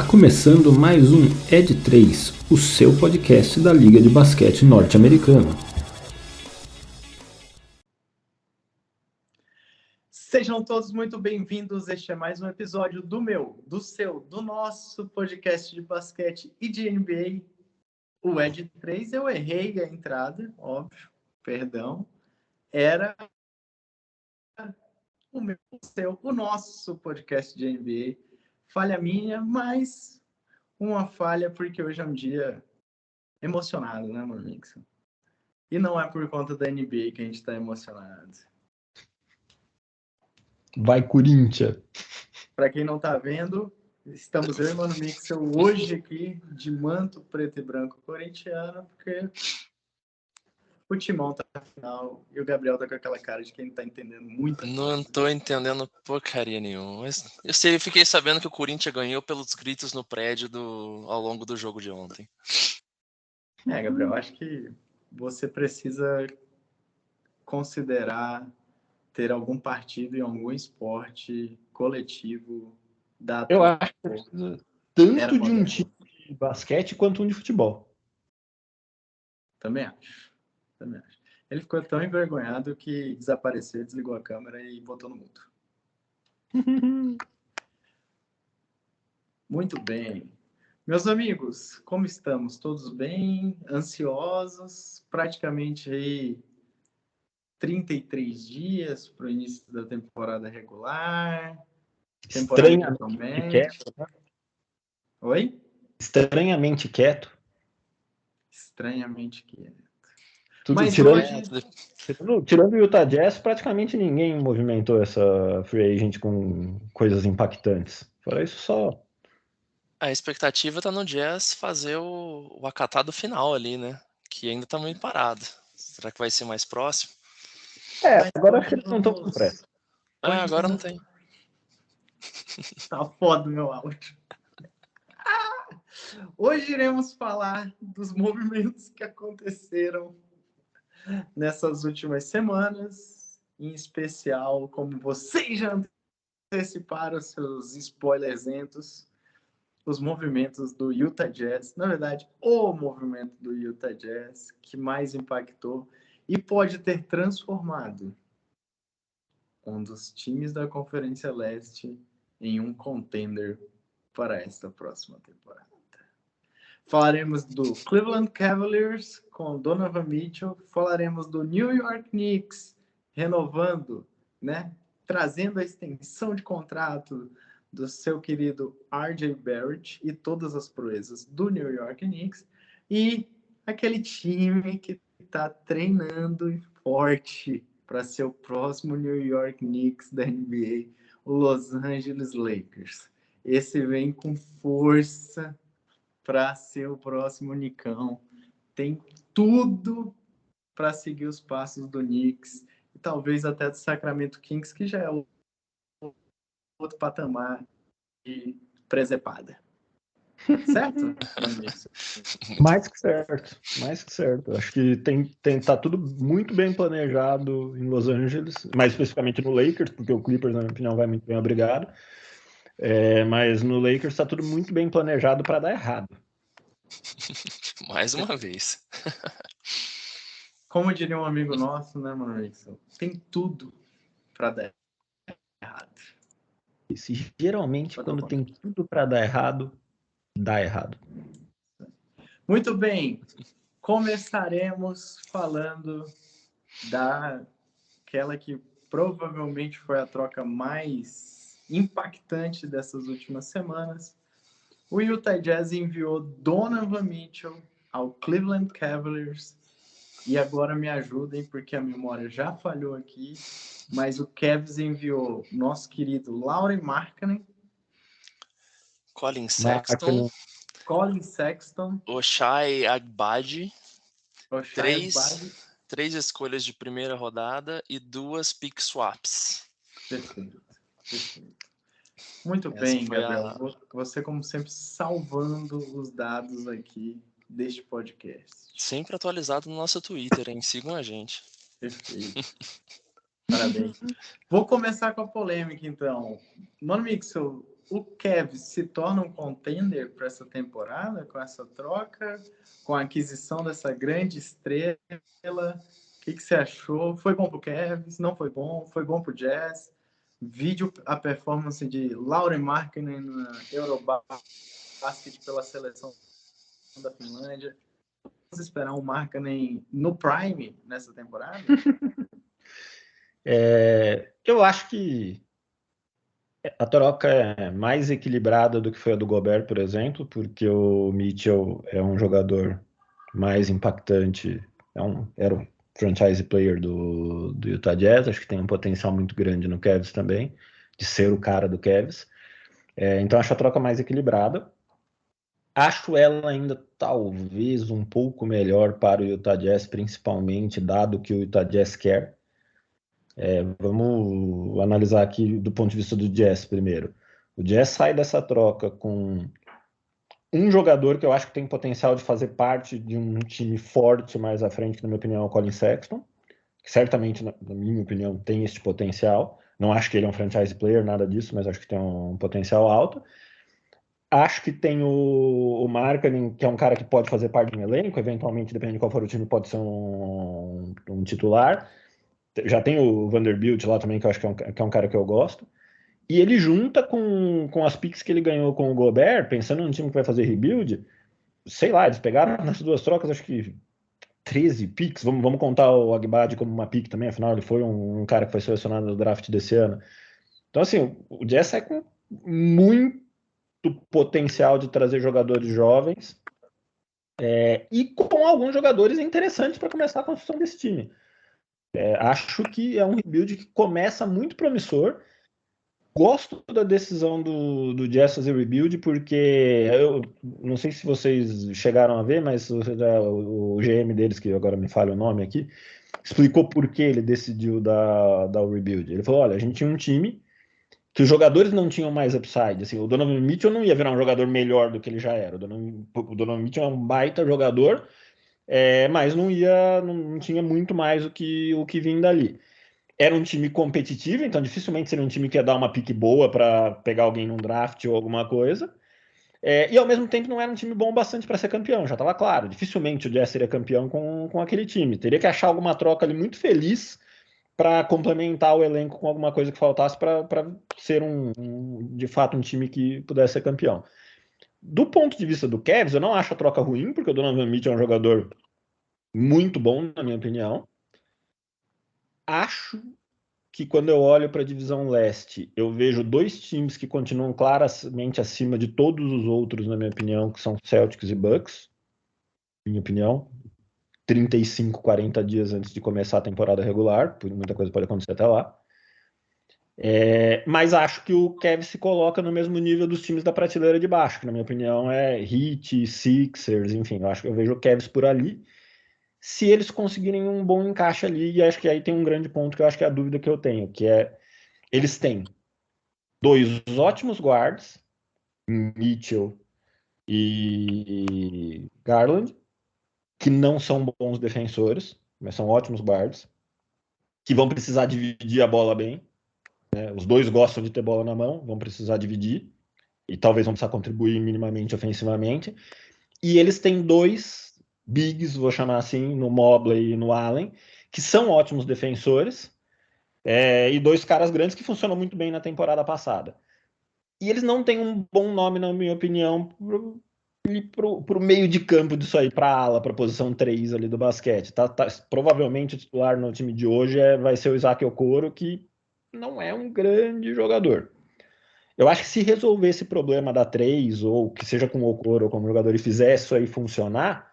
começando mais um Ed3, o seu podcast da Liga de Basquete Norte-Americana. Sejam todos muito bem-vindos. Este é mais um episódio do meu, do seu, do nosso podcast de basquete e de NBA, o Ed3. Eu errei a entrada, óbvio, perdão. Era o meu, o seu, o nosso podcast de NBA. Falha minha, mas uma falha porque hoje é um dia emocionado, né, meu amigo? E não é por conta da NBA que a gente está emocionado. Vai, Corinthians! Para quem não está vendo, estamos eu e Mano Mixel hoje aqui de manto preto e branco corintiano, porque o Timão tá na final e o Gabriel tá com aquela cara de quem não tá entendendo muito. Não tô entendendo porcaria nenhuma. Mas eu fiquei sabendo que o Corinthians ganhou pelos gritos no prédio ao longo do jogo de ontem. Gabriel, acho que você precisa considerar ter algum partido em algum esporte coletivo da Eu tua. acho que precisa tanto de um time de basquete quanto um de futebol. Também acho. Ele ficou tão envergonhado que desapareceu, desligou a câmera e botou no mudo. Muito bem. Meus amigos, como estamos? Todos bem? Ansiosos? Praticamente aí 33 dias para o início da temporada regular. Estranhamente quieto, né? Oi? Estranhamente quieto. Estranhamente quieto. Tudo Mas tirando o Utah Jazz, praticamente ninguém movimentou essa free agent com coisas impactantes. Fora isso, só. A expectativa tá no Jazz fazer o acatado final ali, né? Que ainda tá meio parado. Será que vai ser mais próximo? Agora acho que eles não estão com pressa. Agora não tem. Tá foda o meu áudio. Hoje iremos falar dos movimentos que aconteceram nessas últimas semanas, em especial, como vocês já anteciparam seus spoilerzentos, os movimentos do Utah Jazz, na verdade, o movimento do Utah Jazz que mais impactou e pode ter transformado um dos times da Conferência Leste em um contender para esta próxima temporada. Falaremos do Cleveland Cavaliers com Donovan Mitchell, falaremos do New York Knicks renovando, né, trazendo a extensão de contrato do seu querido RJ Barrett e todas as proezas do New York Knicks, e aquele time que está treinando forte para ser o próximo New York Knicks da NBA, o Los Angeles Lakers. Esse vem com força para ser o próximo Nicão. Tem tudo para seguir os passos do Knicks e talvez até do Sacramento Kings, que já é outro patamar de presepada. Certo? Mais que certo. Acho que tá tudo muito bem planejado em Los Angeles, mais especificamente no Lakers, porque o Clippers, na minha opinião, vai muito bem, obrigado. Mas no Lakers tá tudo muito bem planejado para dar errado. Mais uma vez. Como diria um amigo nosso, né, Maurício? Tem tudo para dar errado. E se geralmente quando tem tudo para dar errado, dá errado. Muito bem. Começaremos falando daquela que provavelmente foi a troca mais impactante dessas últimas semanas. O Utah Jazz enviou Donovan Mitchell ao Cleveland Cavaliers. E agora me ajudem, porque a memória já falhou aqui. Mas o Cavs enviou nosso querido Lauri Markkanen, Colin Sexton, Ochai Agbaji, três escolhas de primeira rodada e 2 pick swaps. Perfeito. Muito bem, Gabriel. Você, como sempre, salvando os dados aqui deste podcast. Sempre atualizado no nosso Twitter, hein? Sigam a gente. Perfeito. Parabéns. Vou começar com a polêmica, então. Mano Mixel, o Cavs se torna um contender para essa temporada, com essa troca, com a aquisição dessa grande estrela? O que você achou? Foi bom para o Cavs? Não foi bom? Foi bom para o Jazz? Vídeo a performance de Lauri Markkanen na Eurobasket pela seleção da Finlândia. Vamos esperar um Markkanen no Prime nessa temporada? Eu acho que a troca é mais equilibrada do que foi a do Gobert, por exemplo, porque o Mitchell é um jogador mais impactante, era o franchise player do Utah Jazz, acho que tem um potencial muito grande no Cavs também, de ser o cara do Cavs. Então acho a troca mais equilibrada. Acho ela ainda talvez um pouco melhor para o Utah Jazz, principalmente dado que o Utah Jazz quer. Vamos analisar aqui do ponto de vista do Jazz primeiro. O Jazz sai dessa troca com um jogador que eu acho que tem potencial de fazer parte de um time forte mais à frente, que na minha opinião é o Collin Sexton, que certamente, na minha opinião, tem esse potencial. Não acho que ele é um franchise player, nada disso, mas acho que tem um potencial alto. Acho que tem o Markkanen, que é um cara que pode fazer parte de um elenco, eventualmente, dependendo de qual for o time, pode ser um titular. Já tem o Vanderbilt lá também, que eu acho que é um cara que eu gosto. E ele junta com as picks que ele ganhou com o Gobert, pensando num time que vai fazer rebuild, sei lá, eles pegaram nas duas trocas, acho que 13 picks, vamos contar o Agbaji como uma pick também, afinal ele foi um cara que foi selecionado no draft desse ano. Então assim, o Jazz sai com muito potencial de trazer jogadores jovens e com alguns jogadores interessantes para começar a construção desse time. Acho que é um rebuild que começa muito promissor. Gosto da decisão do Jazz fazer rebuild, porque eu não sei se vocês chegaram a ver, mas o GM deles, que agora me falha o nome aqui, explicou por que ele decidiu dar o rebuild. Ele falou: olha, a gente tinha um time que os jogadores não tinham mais upside. Assim, o Donovan Mitchell não ia virar um jogador melhor do que ele já era. O Donovan Mitchell é um baita jogador, mas não tinha muito mais o que vir dali. Era um time competitivo, então dificilmente seria um time que ia dar uma pique boa para pegar alguém num draft ou alguma coisa. E ao mesmo tempo não era um time bom bastante para ser campeão, já estava claro. Dificilmente o Jazz seria campeão com aquele time. Teria que achar alguma troca ali muito feliz para complementar o elenco com alguma coisa que faltasse para ser de fato um time que pudesse ser campeão. Do ponto de vista do Cavs, eu não acho a troca ruim, porque o Donovan Mitchell é um jogador muito bom, na minha opinião. Acho que quando eu olho para a divisão leste, eu vejo dois times que continuam claramente acima de todos os outros, na minha opinião, que são Celtics e Bucks. Minha opinião, 35, 40 dias antes de começar a temporada regular, muita coisa pode acontecer até lá. Mas acho que o Cavs se coloca no mesmo nível dos times da prateleira de baixo, que na minha opinião é Heat, Sixers, enfim, eu vejo o Cavs por ali. Se eles conseguirem um bom encaixe ali, e acho que aí tem um grande ponto que eu acho que é a dúvida que eu tenho, que é eles têm dois ótimos guards, Mitchell e Garland, que não são bons defensores, mas são ótimos guards, que vão precisar dividir a bola bem. Os dois gostam de ter bola na mão, vão precisar dividir, e talvez vão precisar contribuir minimamente ofensivamente. E eles têm dois bigs, vou chamar assim, no Mobley e no Allen, que são ótimos defensores, e dois caras grandes que funcionam muito bem na temporada passada. E eles não têm um bom nome, na minha opinião, pro meio de campo disso aí, para ala, para posição 3 ali do basquete. Provavelmente o titular no time de hoje vai ser o Isaac Okoro, que não é um grande jogador. Eu acho que se resolver esse problema da 3, ou que seja com o Okoro ou como jogador, e fizer isso aí funcionar,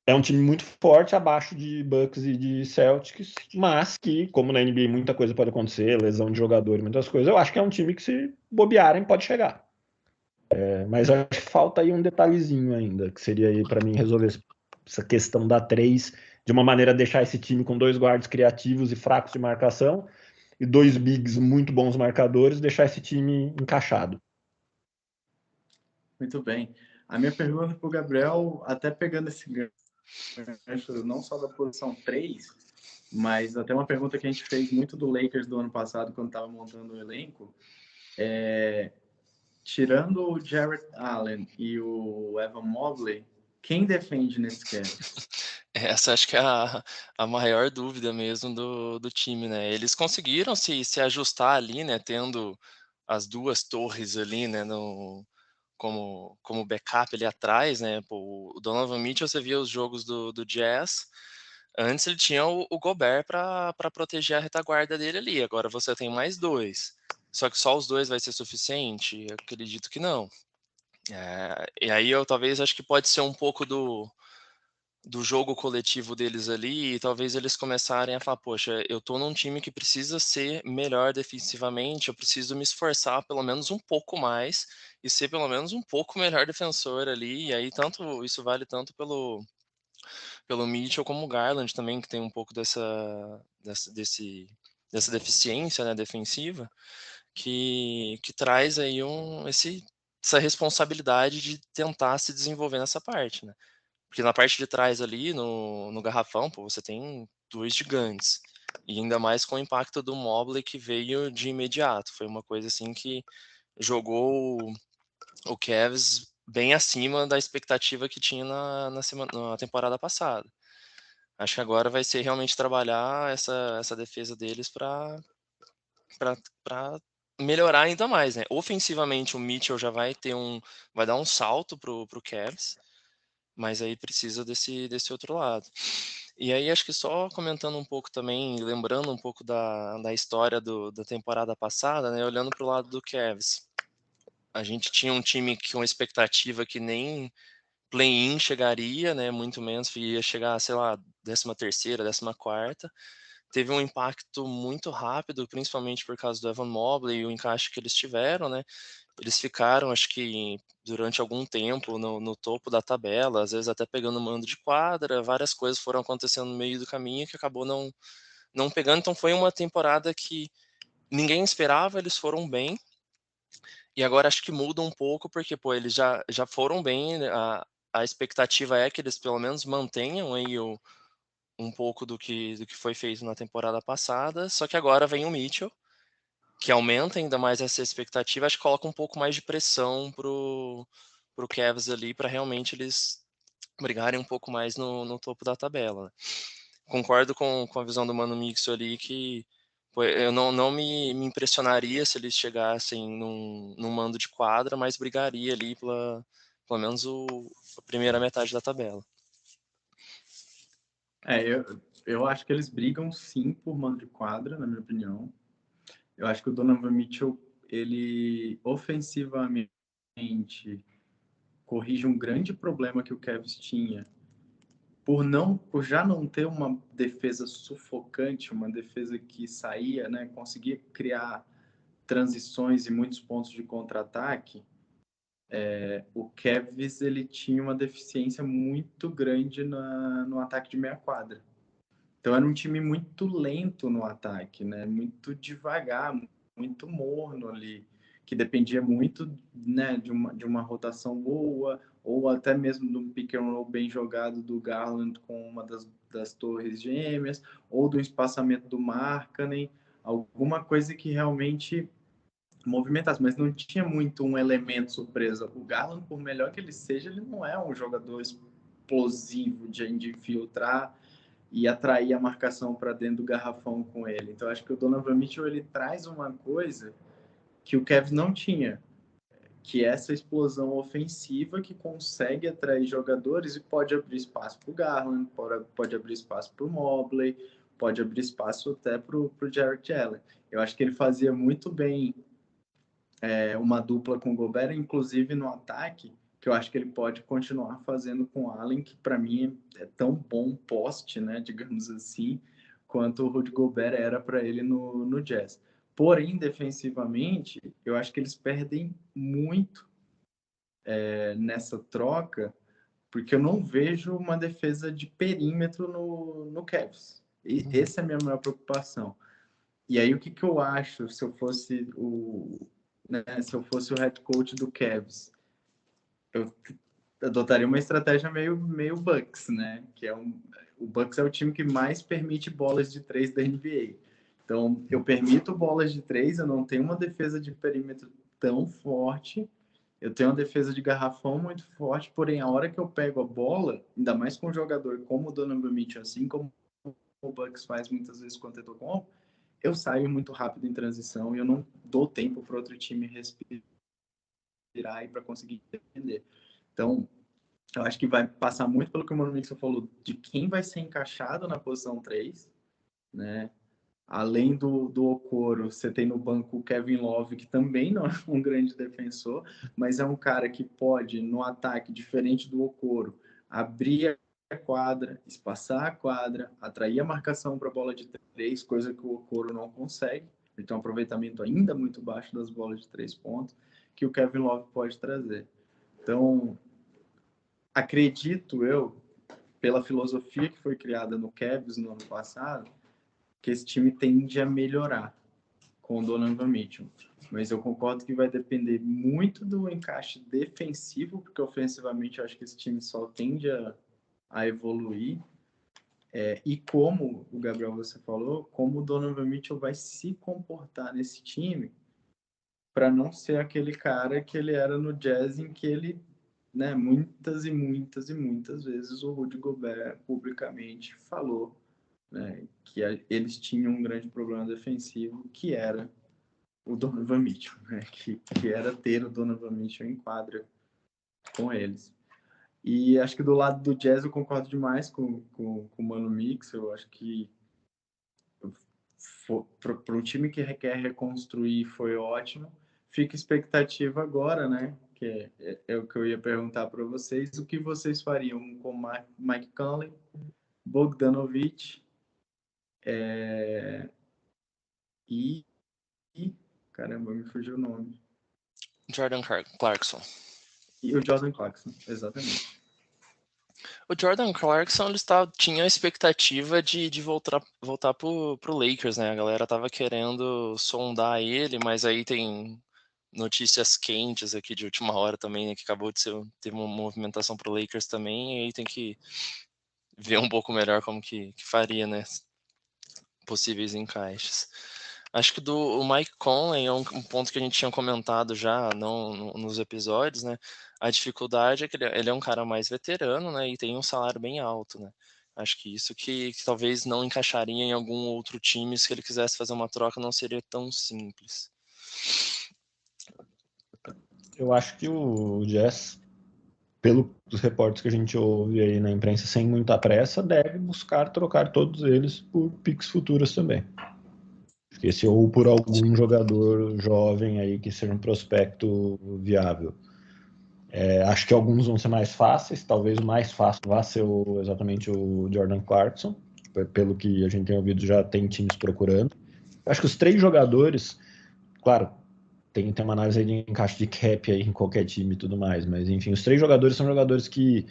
é um time muito forte abaixo de Bucks e de Celtics, mas que, como na NBA muita coisa pode acontecer, lesão de jogador e muitas coisas, eu acho que é um time que, se bobearem, pode chegar. Mas eu acho que falta aí um detalhezinho ainda, que seria aí para mim resolver essa questão da 3 de uma maneira a deixar esse time com dois guards criativos e fracos de marcação e dois bigs muito bons marcadores, deixar esse time encaixado. Muito bem. A minha pergunta para o Gabriel, até pegando esse gancho não só da posição 3, mas até uma pergunta que a gente fez muito do Lakers do ano passado, quando estava montando o elenco, tirando o Jarrett Allen e o Evan Mobley, quem defende nesse Cavs? Essa acho que é a maior dúvida mesmo do time, né? Eles conseguiram se ajustar ali, né? Tendo as duas torres ali, né? Como backup ali atrás, né? Pô, o Donovan Mitchell, você via os jogos do Jazz. Antes ele tinha o Gobert para proteger a retaguarda dele ali. Agora você tem mais dois. Só que só os dois vai ser suficiente? Eu acredito que não. E aí eu talvez acho que pode ser um pouco do jogo coletivo deles ali, e talvez eles começarem a falar, poxa, eu tô num time que precisa ser melhor defensivamente, eu preciso me esforçar pelo menos um pouco mais e ser pelo menos um pouco melhor defensor ali, e aí tanto isso vale tanto pelo Mitchell como o Garland também, que tem um pouco dessa deficiência, né, defensiva, que traz aí essa responsabilidade de tentar se desenvolver nessa parte, né? Porque na parte de trás ali, no garrafão, pô, você tem dois gigantes. E ainda mais com o impacto do Mobley que veio de imediato. Foi uma coisa assim que jogou o Cavs bem acima da expectativa que tinha na temporada passada. Acho que agora vai ser realmente trabalhar essa defesa deles para melhorar ainda mais, né? Ofensivamente, o Mitchell já vai dar um salto pro Cavs, mas aí precisa desse outro lado. E aí acho que só comentando um pouco também, lembrando um pouco da história da temporada passada, né, olhando para o lado do Cavs, a gente tinha um time com uma expectativa que nem play-in chegaria, né, muito menos ia chegar, sei lá, 13ª, 14ª. Teve um impacto muito rápido, principalmente por causa do Evan Mobley e o encaixe que eles tiveram, né? Eles ficaram, acho que durante algum tempo no topo da tabela, às vezes até pegando mando de quadra, várias coisas foram acontecendo no meio do caminho que acabou não pegando. Então foi uma temporada que ninguém esperava, eles foram bem. E agora acho que muda um pouco, porque pô, eles já foram bem, né? A expectativa é que eles pelo menos mantenham aí um pouco do que foi feito na temporada passada, só que agora vem o Mitchell, que aumenta ainda mais essa expectativa, acho que coloca um pouco mais de pressão pro Cavs ali, para realmente eles brigarem um pouco mais no topo da tabela, né? Concordo com a visão do Mano Mixo ali, que pô, eu não me impressionaria se eles chegassem num mando de quadra, mas brigaria ali pelo menos a primeira metade da tabela. Eu acho que eles brigam sim por mando de quadra, na minha opinião. Eu acho que o Donovan Mitchell, ele ofensivamente corrige um grande problema que o Cavs tinha por já não ter uma defesa sufocante, uma defesa que saía, né, conseguia criar transições e muitos pontos de contra-ataque. O Cavs ele tinha uma deficiência muito grande no ataque de meia quadra. Então era um time muito lento no ataque, né? Muito devagar, muito morno ali, que dependia muito, né, de uma rotação boa, ou até mesmo de um pick and roll bem jogado do Garland com uma das torres gêmeas, ou do espaçamento do Markkanen, alguma coisa que realmente movimentasse, mas não tinha muito um elemento surpresa. O Garland, por melhor que ele seja, ele não é um jogador explosivo de infiltrar e atrair a marcação para dentro do garrafão com ele. Então acho que o Donovan Mitchell ele traz uma coisa que o Cavs não tinha, que é essa explosão ofensiva que consegue atrair jogadores e pode abrir espaço para o Garland, pode abrir espaço para o Mobley, pode abrir espaço até para o Jarrett Allen. Eu acho que ele fazia muito bem uma dupla com o Gobert, inclusive no ataque, que eu acho que ele pode continuar fazendo com o Allen, que para mim é tão bom poste, né, digamos assim, quanto o Rudy Gobert era para ele no Jazz. Porém, defensivamente, eu acho que eles perdem muito nessa troca, porque eu não vejo uma defesa de perímetro no Cavs. E essa é a minha maior preocupação. E aí, o que eu acho se eu fosse se eu fosse o head coach do Cavs? Eu adotaria uma estratégia meio Bucks, né? O Bucks é o time que mais permite bolas de 3 da NBA. Então, eu permito bolas de 3, eu não tenho uma defesa de perímetro tão forte, Eu tenho uma defesa de garrafão muito forte, porém, a hora que eu pego a bola, ainda mais com um jogador como o Donovan Mitchell, assim como o Bucks faz muitas vezes com o Antetokounmpo, eu saio muito rápido em transição e eu não dou tempo para outro time respirar e para conseguir defender. Então, eu acho que vai passar muito pelo que o Mano Mixon falou, de quem vai ser encaixado na posição 3, né? Além do Okoro, você tem no banco o Kevin Love, que também não é um grande defensor, mas é um cara que pode, no ataque, diferente do Okoro, abrir a quadra, espaçar a quadra, atrair a marcação para a bola de 3, coisa que o Okoro não consegue. Ele tem um aproveitamento ainda muito baixo das bolas de 3 pontos, que o Kevin Love pode trazer. Então, acredito eu, pela filosofia que foi criada no Cavs no ano passado, que esse time tende a melhorar com o Donovan Mitchell. Mas eu concordo que vai depender muito do encaixe defensivo, porque ofensivamente eu acho que esse time só tende a evoluir. E como o Gabriel você falou, como o Donovan Mitchell vai se comportar nesse time para não ser aquele cara que ele era no Jazz, em que ele, né, muitas e muitas e muitas vezes o Rudy Gobert publicamente falou, né, que eles tinham um grande problema defensivo, que era o Donovan Mitchell, né, que era ter o Donovan Mitchell em quadra com eles. E acho que do lado do Jazz eu concordo demais com o Mano Mix. Eu acho que para um time que requer reconstruir foi ótimo. Fica expectativa agora, né? Que é o que eu ia perguntar para vocês. O que vocês fariam com Mike Conley, Bogdanovic e... Caramba, me fugiu o nome. Jordan Clarkson. E o Jordan Clarkson, exatamente. O Jordan Clarkson ele tinha a expectativa de voltar pro Lakers, né? A galera tava querendo sondar ele, mas aí tem notícias quentes aqui de última hora também, né? Que acabou de ter uma movimentação pro Lakers também, e aí tem que ver um pouco melhor como que faria, né? Possíveis encaixes. Acho que o Mike Conley é um ponto que a gente tinha comentado já nos episódios, né? A dificuldade é que ele é um cara mais veterano, né? E tem um salário bem alto, né? Acho que isso que talvez não encaixaria em algum outro time, se ele quisesse fazer uma troca, não seria tão simples. Eu acho que o Jazz, pelos reportes que a gente ouve aí na imprensa, sem muita pressa, deve buscar trocar todos eles por picks futuras também. Esse ou por algum jogador jovem aí que seja um prospecto viável. Acho que alguns vão ser mais fáceis, talvez o mais fácil vá ser exatamente o Jordan Clarkson, pelo que a gente tem ouvido, já tem times procurando. Acho que os 3 jogadores, claro, tem uma análise aí de encaixe de cap aí em qualquer time e tudo mais, mas enfim, os 3 jogadores são jogadores que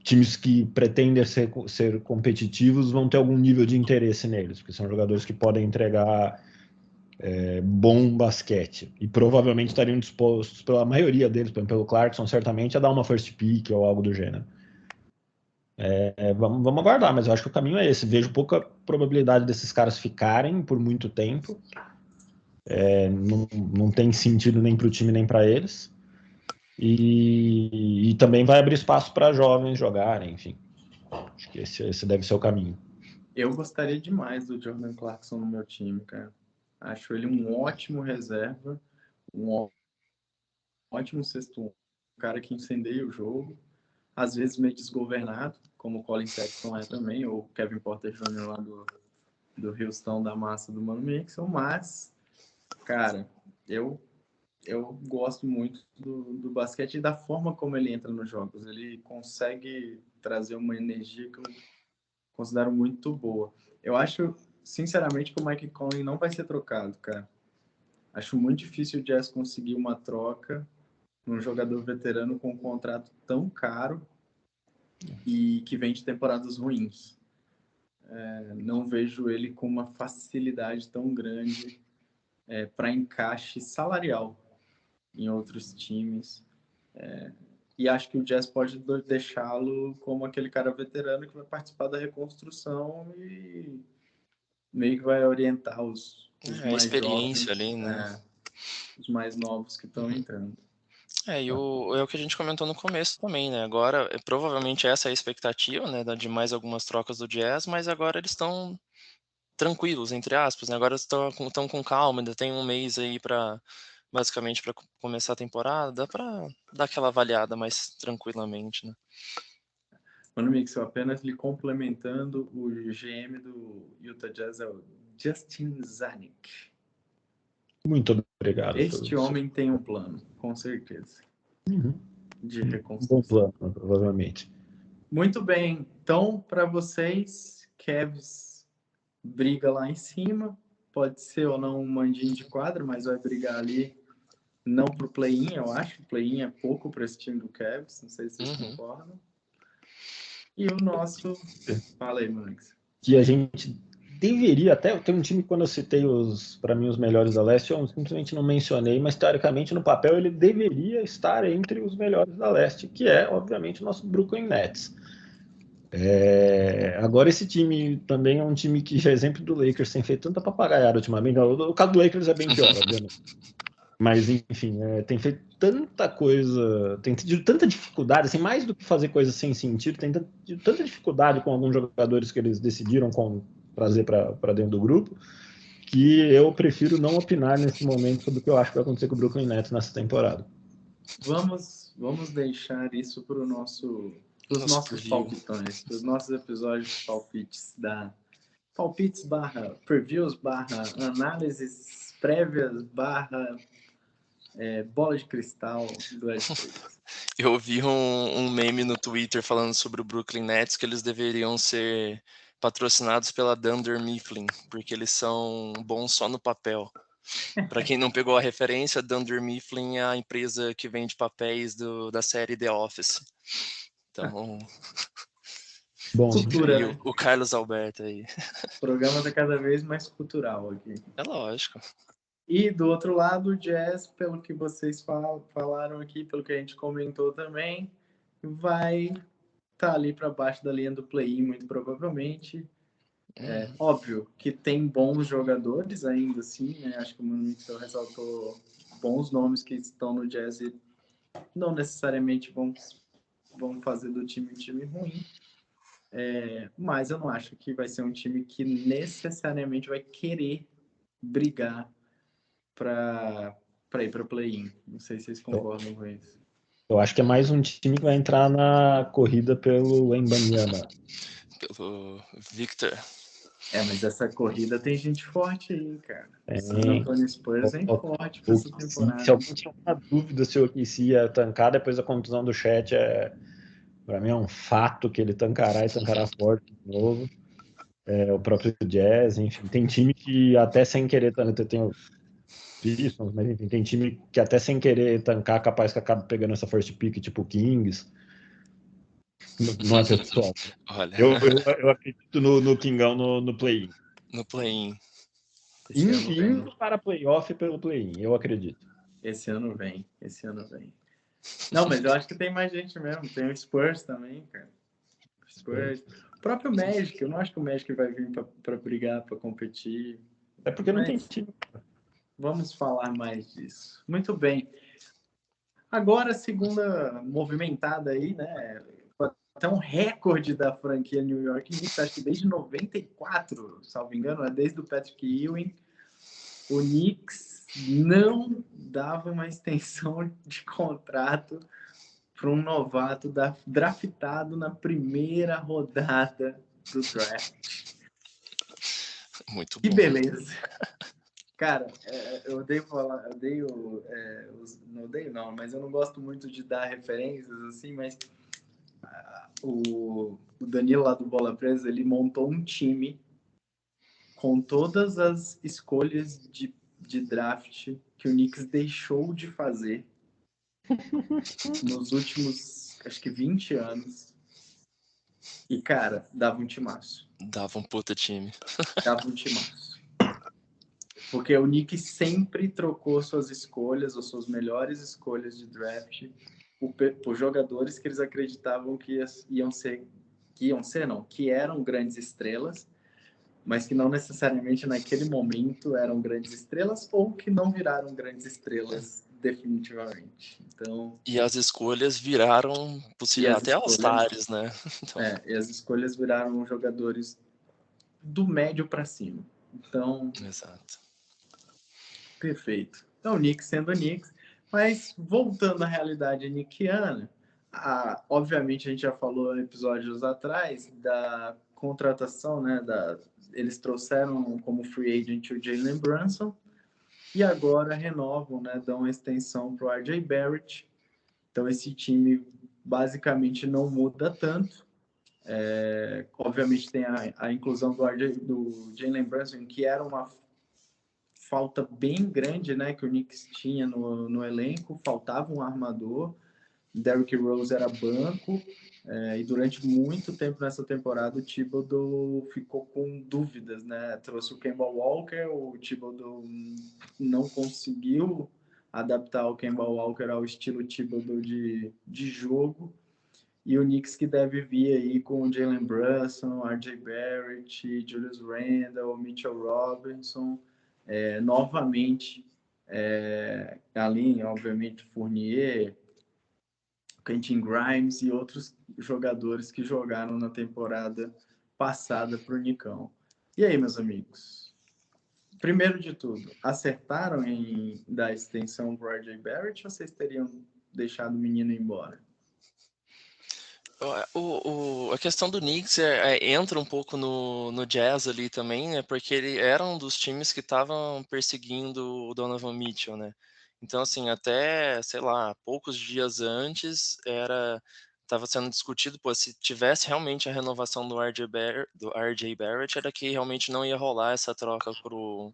times que pretendem ser competitivos vão ter algum nível de interesse neles, porque são jogadores que podem entregar bom basquete, e provavelmente estariam dispostos, pela maioria deles, pelo Clarkson, certamente, a dar uma first pick ou algo do gênero. Vamos aguardar, mas eu acho que o caminho é esse. Vejo pouca probabilidade desses caras ficarem por muito tempo. Não tem sentido nem para o time nem para eles. E também vai abrir espaço para jovens jogarem, enfim. Acho que esse deve ser o caminho. Eu gostaria demais do Jordan Clarkson no meu time, cara. Acho ele um ótimo reserva, um ótimo sexto, um cara que incendeia o jogo, às vezes meio desgovernado, como o Colin Sexton é também, ou Kevin Porter Jr. lá do Houston da massa do Mano Mixon, mas, cara, eu gosto muito do basquete e da forma como ele entra nos jogos. Ele consegue trazer uma energia que eu considero muito boa. Eu acho, sinceramente, que o Mike Conley não vai ser trocado, cara. Acho muito difícil o Jazz conseguir uma troca num jogador veterano com um contrato tão caro e que vem de temporadas ruins. Não vejo ele com uma facilidade tão grande para encaixe salarial em outros times. E acho que o Jazz pode deixá-lo como aquele cara veterano que vai participar da reconstrução e meio que vai orientar os A mais experiência jovens, ali, né? os mais novos que estão entrando. É o que a gente comentou no começo também, né? Agora, provavelmente essa é a expectativa, né? De mais algumas trocas do Jazz, mas agora eles estão tranquilos, entre aspas, né? Agora estão com calma, ainda tem um mês aí basicamente para começar a temporada, dá para dar aquela avaliada mais tranquilamente, né? Mano Mix, apenas lhe complementando, o GM do Utah Jazz é o Justin Zanuck. Muito obrigado. Este homem tem um plano, com certeza, de Um bom reconstrução. plano, provavelmente. Muito bem. Então, para vocês, Cavs briga lá em cima. Pode ser ou não um mandinho de quadro, mas vai brigar ali. Não pro play-in, eu acho. O play-in é pouco para esse time do Cavs. Não sei se vocês concordam. E o nosso... Fala aí, Manix. Que a gente deveria até ter um time que, quando eu citei para mim os melhores da leste, eu simplesmente não mencionei, mas teoricamente no papel ele deveria estar entre os melhores da leste, que é obviamente o nosso Brooklyn Nets. Agora esse time também é um time que já é exemplo do Lakers, tem feito tanta papagaiada ultimamente. O caso do Lakers é bem pior, obviamente. Mas enfim, tem feito tanta coisa, tem tido tanta dificuldade, assim, mais do que fazer coisas sem sentido, tem tido tanta dificuldade com alguns jogadores que eles decidiram trazer para dentro do grupo, que eu prefiro não opinar nesse momento sobre o que eu acho que vai acontecer com o Brooklyn Nets nessa temporada. Vamos deixar isso para os nossos palpitões, para os nossos episódios de palpites palpites / previews / análises prévias / bola de cristal do Eu vi um meme no Twitter falando sobre o Brooklyn Nets que eles deveriam ser patrocinados pela Dunder Mifflin, porque eles são bons só no papel. Para quem não pegou a referência, Dunder Mifflin é a empresa que vende papéis da série The Office. Então, bom, cultura, né? O Carlos Alberto aí. O programa está cada vez mais cultural aqui. É lógico. E do outro lado, o Jazz, pelo que vocês falaram aqui, pelo que a gente comentou também, vai estar ali para baixo da linha do play-in, muito provavelmente. Óbvio que tem bons jogadores ainda assim, né? Acho que o Mixel ressaltou bons nomes que estão no Jazz e não necessariamente vão fazer do time um time ruim. Mas eu não acho que vai ser um time que necessariamente vai querer brigar para ir para o play-in. Não sei se vocês concordam com isso. Eu acho que é mais um time que vai entrar na corrida pelo Wembanyama. Pelo Victor. Mas essa corrida tem gente forte aí, cara. O San Antonio Spurs vem forte para essa temporada. Se alguém tinha uma dúvida se o OKC ia tancar depois da contusão do Chet, para mim é um fato que ele tancará e tancará forte de novo. O próprio Jazz, enfim, tem time que até sem querer, tem o Pistons, mas enfim, tem time que até sem querer tancar, capaz que acaba pegando essa first pick, tipo o Kings. Não é pessoal. Olha. Eu acredito no Kingão no play-in. No play-in. Indo para playoff pelo play-in, eu acredito. Esse ano vem. Não, mas eu acho que tem mais gente mesmo. Tem o Spurs também, cara. Spurs. O próprio Magic. Eu não acho que o Magic vai vir para brigar, para competir. É porque não tem time. Vamos falar mais disso. Muito bem. Agora, a segunda movimentada aí, né? Até um recorde da franquia New York Knicks, acho que desde 94, salvo engano, desde o Patrick Ewing, o Knicks não dava uma extensão de contrato para um novato draftado na primeira rodada do draft. Muito bom. Que beleza! Cara, eu odeio falar, não odeio não, mas eu não gosto muito de dar referências assim, mas o Danilo lá do Bola Presa, ele montou um time com todas as escolhas de draft que o Knicks deixou de fazer nos últimos, acho que 20 anos. E, cara, dava um timaço. Dava um puta time. Dava um timaço. Porque o Knicks sempre trocou suas escolhas, ou suas melhores escolhas de draft, por jogadores que eles acreditavam que eram grandes estrelas, mas que não necessariamente naquele momento eram grandes estrelas ou que não viraram grandes estrelas definitivamente. Então, E as escolhas viraram até All-Stars, né? Então, e as escolhas viraram jogadores do médio para cima. Então, exato. perfeito. Então, o Knicks sendo o Knicks. Mas, voltando à realidade nickiana, obviamente a gente já falou episódios atrás da contratação, né? Eles trouxeram como free agent o Jalen Brunson e agora renovam, né? Dão uma extensão para o RJ Barrett. Então, esse time basicamente não muda tanto. Obviamente tem a inclusão do Jalen Brunson, que era uma falta bem grande, né, que o Knicks tinha no elenco. Faltava um armador. Derrick Rose era banco. E durante muito tempo nessa temporada o Thibodeau ficou com dúvidas, né? Trouxe o Kemba Walker, o Thibodeau não conseguiu adaptar o Kemba Walker ao estilo Thibodeau de jogo. E o Knicks que deve vir aí com o Jalen Brunson, RJ Barrett, Julius Randle, Mitchell Robinson, novamente, ali, obviamente, Fournier, Quentin Grimes e outros jogadores que jogaram na temporada passada para o Nicão. E aí, meus amigos? Primeiro de tudo, acertaram em dar extensão para o RJ Barrett ou vocês teriam deixado o menino embora? A questão do Knicks entra um pouco no Jazz ali também, né? Porque ele era um dos times que estavam perseguindo o Donovan Mitchell, né? Então, assim, até, sei lá, poucos dias antes estava sendo discutido, pô, se tivesse realmente a renovação do RJ Barrett, era que realmente não ia rolar essa troca pro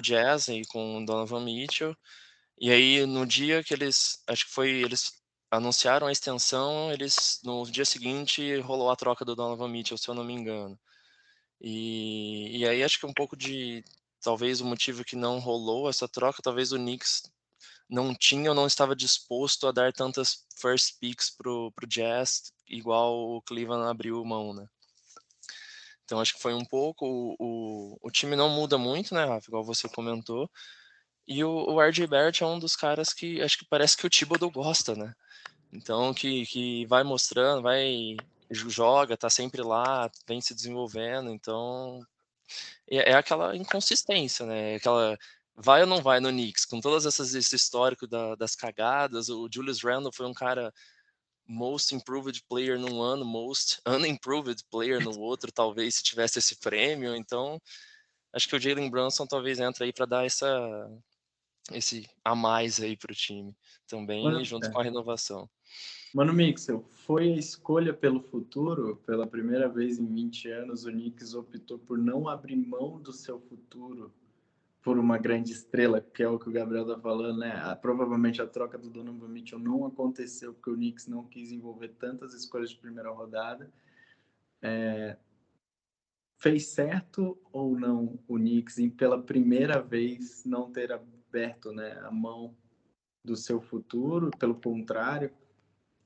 Jazz e com o Donovan Mitchell. E aí, no dia que eles anunciaram a extensão, no dia seguinte rolou a troca do Donovan Mitchell, se eu não me engano. E aí acho que um pouco talvez o motivo que não rolou essa troca, talvez o Knicks não tinha ou não estava disposto a dar tantas first picks pro Jazz, igual o Cleveland abriu mão, né? Então acho que foi um pouco, o time não muda muito, né, Rafa, igual você comentou. E o RJ Barrett é um dos caras que acho que parece que o Thibodeau gosta, né? Então, que vai mostrando, joga, tá sempre lá, vem se desenvolvendo. Então, é aquela inconsistência, né? Vai ou não vai no Knicks? Com esse histórico das cagadas, o Julius Randle foi um cara most improved player num ano, most unimproved player no outro, talvez se tivesse esse prêmio. Então, acho que o Jalen Brunson talvez entre aí para dar esse a mais aí para o time também, junto com a renovação. Mano Mixel, foi a escolha pelo futuro? Pela primeira vez em 20 anos, o Knicks optou por não abrir mão do seu futuro por uma grande estrela, que é o que o Gabriel tá falando, né? Provavelmente a troca do Donovan Mitchell não aconteceu porque o Knicks não quis envolver tantas escolhas de primeira rodada. Fez certo ou não o Knicks em pela primeira vez não ter aberto, né, a mão do seu futuro? Pelo contrário,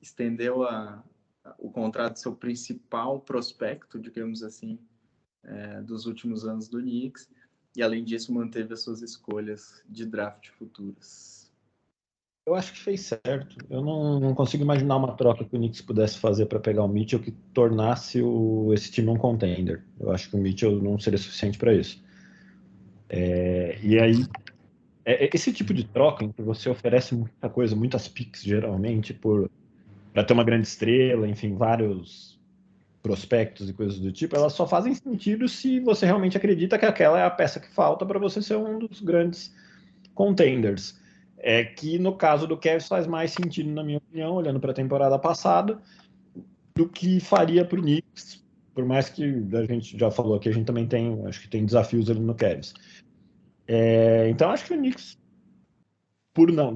estendeu o contrato do seu principal prospecto, digamos assim, dos últimos anos do Knicks, e além disso manteve as suas escolhas de draft futuras. Eu acho que fez certo. Eu não consigo imaginar uma troca que o Knicks pudesse fazer para pegar o Mitchell que tornasse esse time um contender. Eu acho que o Mitchell não seria suficiente para isso. E aí, esse tipo de troca em que você oferece muita coisa, muitas picks geralmente, para ter uma grande estrela, enfim, vários prospectos e coisas do tipo, elas só fazem sentido se você realmente acredita que aquela é a peça que falta para você ser um dos grandes contenders. Que no caso do Cavs faz mais sentido, na minha opinião, olhando para a temporada passada, do que faria para o Knicks, por mais que a gente já falou aqui, a gente também acho que tem desafios ali no Cavs. Então acho que o Knicks,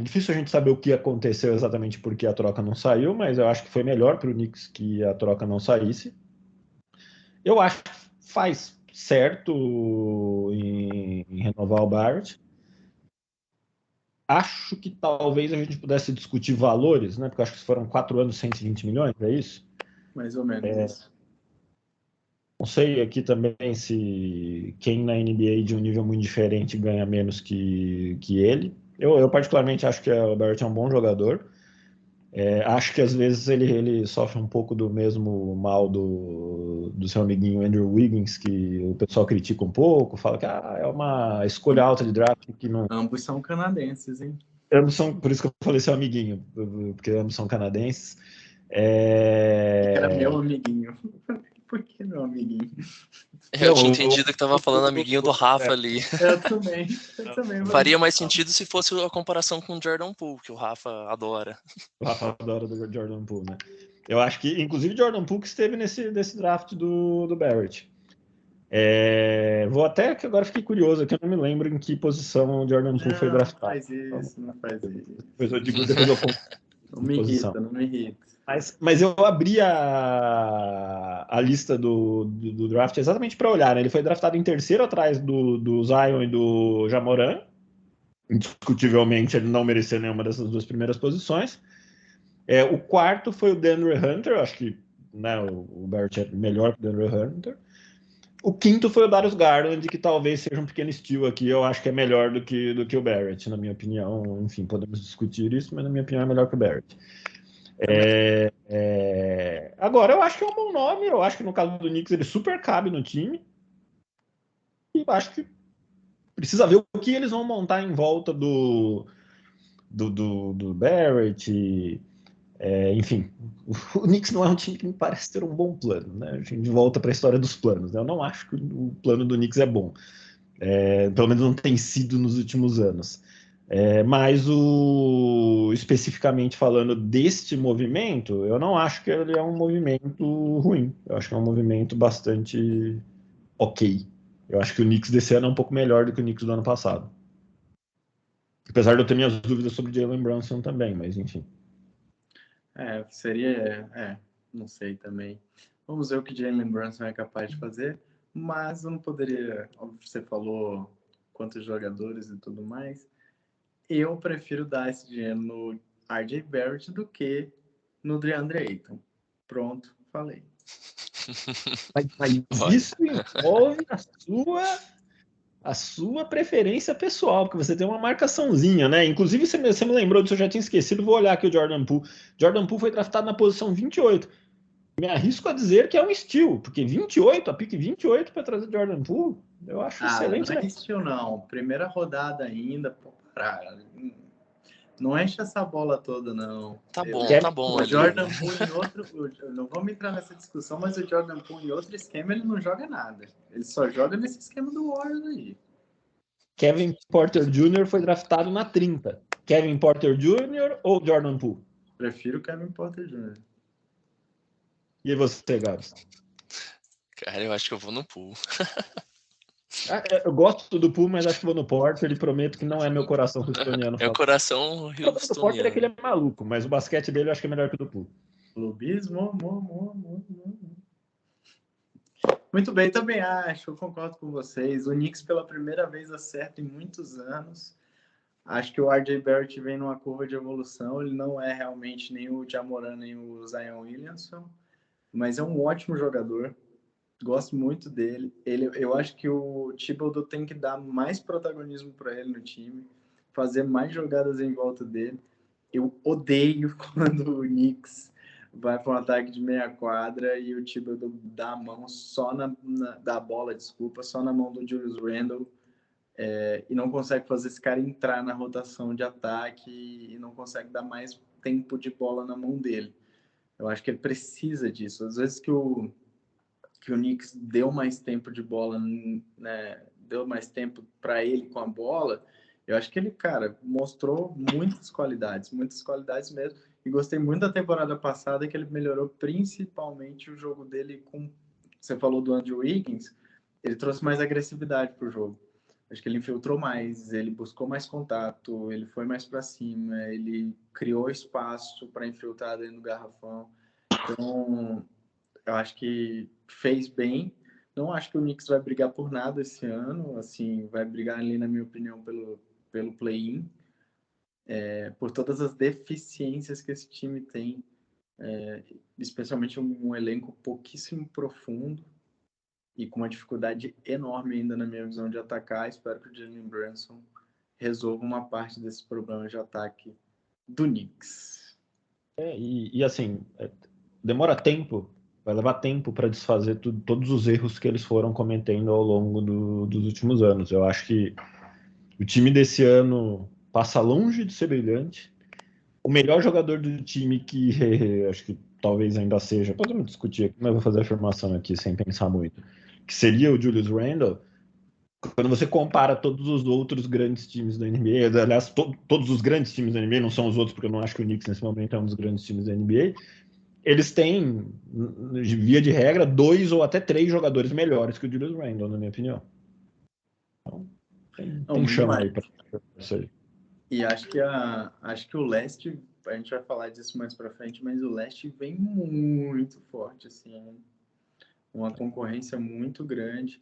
difícil a gente saber o que aconteceu exatamente porque a troca não saiu, mas eu acho que foi melhor para o Knicks que a troca não saísse. Eu acho que faz certo em renovar o Barrett. Acho que talvez a gente pudesse discutir valores, né? Porque acho que foram 4 anos, 120 milhões, é isso? Mais ou menos isso. Não sei aqui também se quem na NBA de um nível muito diferente ganha menos que ele. Eu particularmente acho que o Barrett é um bom jogador. Acho que às vezes ele sofre um pouco do mesmo mal do seu amiguinho Andrew Wiggins, que o pessoal critica um pouco, fala que é uma escolha alta de draft que não. Ambos são canadenses, hein? Ambos são, por isso que eu falei seu amiguinho, porque ambos são canadenses. Era meu amiguinho. Por que meu amiguinho? Eu tinha entendido que tava falando amiguinho do Rafa ali. Eu também. Faria mais sentido se fosse a comparação com o Jordan Poole, que o Rafa adora. O Rafa adora do Jordan Poole, né? Eu acho que, inclusive, Jordan Poole que esteve nesse draft do Barrett. Vou até que agora fiquei curioso, que eu não me lembro em que posição o Jordan Poole foi draftado. Não faz isso. Depois eu digo, depois eu conto. Não me irrita. Mas eu abri a lista do draft exatamente para olhar, né? Ele foi draftado em terceiro atrás do Zion e do Jamoran. Indiscutivelmente, ele não merecia nenhuma dessas duas primeiras posições. O quarto foi o DeAndre Hunter, acho que, né, o Barrett é melhor que o DeAndre Hunter. O quinto foi o Darius Garland, que talvez seja um pequeno steal aqui. Eu acho que é melhor do que o Barrett, na minha opinião. Enfim, podemos discutir isso, mas na minha opinião é melhor que o Barrett. Agora, eu acho que é um bom nome. Eu acho que no caso do Knicks ele super cabe no time. E acho que precisa ver o que eles vão montar em volta do Barrett. Enfim, o Knicks não é um time que me parece ter um bom plano, né? A gente volta para a história dos planos, né? Eu não acho que o plano do Knicks é bom. Pelo menos não tem sido nos últimos anos. Mas especificamente falando deste movimento, eu não acho que ele é um movimento ruim. Eu acho que é um movimento bastante ok. Eu acho que o Knicks desse ano é um pouco melhor do que o Knicks do ano passado. Apesar de eu ter minhas dúvidas sobre Jalen Brunson também, mas enfim. Não sei também. Vamos ver o que Jalen Brunson é capaz de fazer, mas eu não poderia, óbvio, você falou quantos jogadores e tudo mais, eu prefiro dar esse dinheiro no RJ Barrett do que no DeAndre Ayton. Pronto, falei. Mas isso envolve a sua preferência pessoal, porque você tem uma marcaçãozinha, né? Inclusive, você me lembrou disso, eu já tinha esquecido, vou olhar aqui o Jordan Poole. Jordan Poole foi draftado na posição 28. Me arrisco a dizer que é um steal, porque 28, a pique 28 para trazer Jordan Poole, eu acho excelente. Não é steal, não. Primeira rodada ainda, não enche essa bola toda, não. Tá bom. O Jordan Poole em outro... Não vamos entrar nessa discussão, mas o Jordan Poole em outro esquema, ele não joga nada. Ele só joga nesse esquema do Warriors aí. Kevin Porter Jr. foi draftado na 30. Kevin Porter Jr. ou Jordan Poole? Prefiro Kevin Porter Jr. E você, Gabs? Cara, eu acho que eu vou no Poole. Eu gosto do Poole, mas acho que vou no Porter e prometo que não é meu coração houstoniano. Meu coração houstoniano. O do Porter é que ele é maluco, mas o basquete dele eu acho que é melhor que o do Poole. Clubismo, Muito bem, também acho, eu concordo com vocês. O Knicks pela primeira vez acerta em muitos anos. Acho que o RJ Barrett vem numa curva de evolução. Ele não é realmente nem o Jamoran, nem o Zion Williamson, mas é um ótimo jogador. Gosto muito dele. Eu acho que o Thibodeau tem que dar mais protagonismo para ele no time, fazer mais jogadas em volta dele. Eu odeio quando o Knicks vai para um ataque de meia quadra e o Thibodeau dá a mão dá a bola, só na mão do Julius Randle. E não consegue fazer esse cara entrar na rotação de ataque e não consegue dar mais tempo de bola na mão dele. Eu acho que ele precisa disso. Às vezes que o Knicks deu mais tempo de bola, né, deu mais tempo para ele com a bola, eu acho que ele, cara, mostrou muitas qualidades mesmo. E gostei muito da temporada passada, que ele melhorou principalmente o jogo dele com... Você falou do Andrew Wiggins, ele trouxe mais agressividade para o jogo. Acho que ele infiltrou mais, ele buscou mais contato, ele foi mais para cima, ele criou espaço para infiltrar dentro do garrafão. Então, eu acho que fez bem. Não acho que o Knicks vai brigar por nada esse ano, assim, vai brigar ali, na minha opinião, pelo play-in, por todas as deficiências que esse time tem, especialmente um elenco pouquíssimo profundo e com uma dificuldade enorme ainda, na minha visão, de atacar. Espero que o Jalen Brunson resolva uma parte desse problema de ataque do Knicks. E assim, demora tempo, vai levar tempo para desfazer todos os erros que eles foram cometendo ao longo dos últimos anos. Eu acho que o time desse ano passa longe de ser brilhante. O melhor jogador do time, que acho que talvez ainda seja, podemos discutir aqui, mas vou fazer a afirmação aqui sem pensar muito, que seria o Julius Randle. Quando você compara todos os outros grandes times da NBA, aliás, todos os grandes times da NBA, não são os outros, porque eu não acho que o Knicks nesse momento é um dos grandes times da NBA, eles têm, via de regra, 2 ou até 3 jogadores melhores que o Julius Randle, na minha opinião. Então, tem chão aí para isso aí. E acho que o leste, a gente vai falar disso mais para frente, mas o leste vem muito forte, assim, uma concorrência muito grande.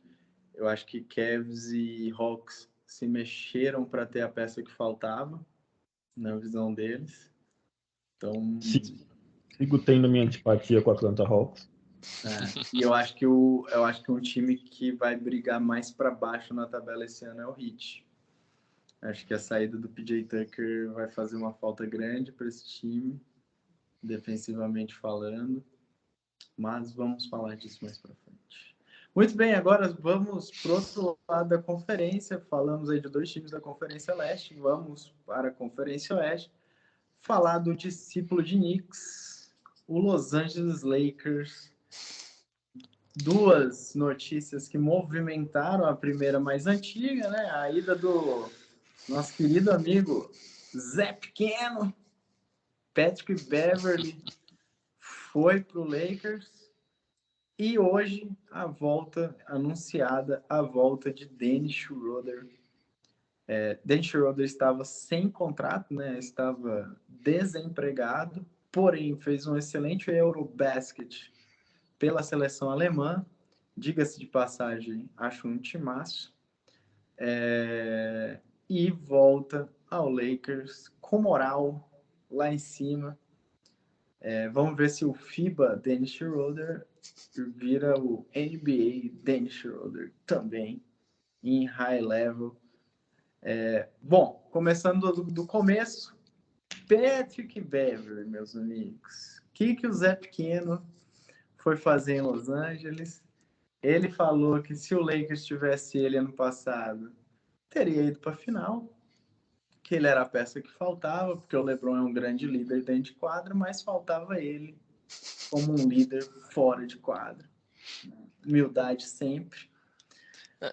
Eu acho que Cavs e Hawks se mexeram para ter a peça que faltava, na visão deles. Então, sigo tendo minha antipatia com a Atlanta Hawks. E eu acho que um time que vai brigar mais para baixo na tabela esse ano é o Heat. Acho que a saída do PJ Tucker vai fazer uma falta grande para esse time, defensivamente falando. Mas vamos falar disso mais para frente. Muito bem, agora vamos para o outro lado da conferência. Falamos aí de 2 times da Conferência Leste. Vamos para a Conferência Oeste. Falar do discípulo de Knicks, o Los Angeles Lakers. 2 notícias que movimentaram a primeira mais antiga, né? A ida do nosso querido amigo Zé Pequeno, Patrick Beverley, foi para o Lakers. E hoje, anunciada a volta de Dennis Schroeder. Dennis Schroeder estava sem contrato, né? Estava desempregado, porém fez um excelente Eurobasket pela seleção alemã. Diga-se de passagem, acho um timaço. E volta ao Lakers com moral lá em cima. Vamos ver se o FIBA Dennis Schroeder vira o NBA Dennis Schroeder também, em high level. Bom, começando do começo, Patrick Beverley, meus amigos. O que o Zé Pequeno foi fazer em Los Angeles? Ele falou que se o Lakers tivesse ele ano passado, teria ido para a final, que ele era a peça que faltava, porque o LeBron é um grande líder dentro de quadra, mas faltava ele como um líder fora de quadra. Humildade sempre.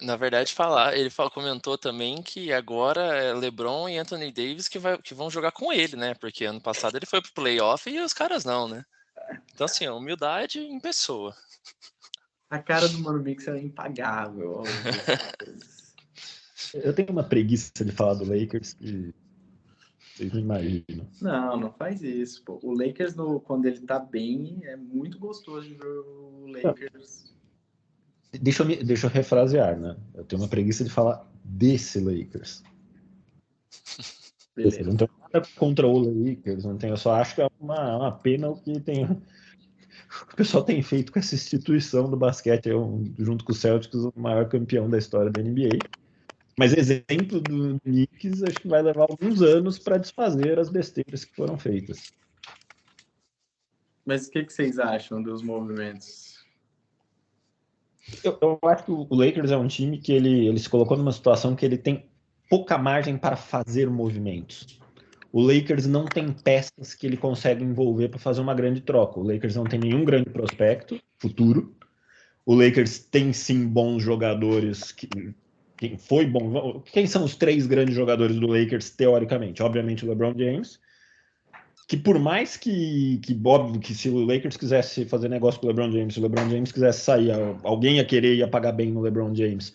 Na verdade, ele comentou também que agora é LeBron e Anthony Davis que vão jogar com ele, né? Porque ano passado ele foi pro playoff e os caras não, né? Então, assim, a humildade em pessoa. A cara do Mano Mix é impagável. Eu tenho uma preguiça de falar do Lakers que vocês não imaginam. Não faz isso, pô. O Lakers, quando ele tá bem, é muito gostoso de ver o Lakers. Deixa eu refrasear, né? Eu tenho uma preguiça de falar desse Lakers. Beleza. Não tenho nada contra o Lakers, não tenho, eu só acho que é uma pena o que o pessoal tem feito com essa instituição do basquete, junto com o Celtics, o maior campeão da história da NBA. Mas exemplo do Knicks, acho que vai levar alguns anos para desfazer as besteiras que foram feitas. Mas o que vocês acham dos movimentos? Eu acho que o Lakers é um time que ele se colocou numa situação que ele tem pouca margem para fazer movimentos. O Lakers não tem peças que ele consegue envolver para fazer uma grande troca. O Lakers não tem nenhum grande prospecto futuro. O Lakers tem sim bons jogadores. Quem foi bom? Quem são os 3 grandes jogadores do Lakers, teoricamente? Obviamente o LeBron James, que por mais que óbvio que se o Lakers quisesse fazer negócio com o LeBron James, se o LeBron James quisesse sair, alguém ia querer ia pagar bem no LeBron James.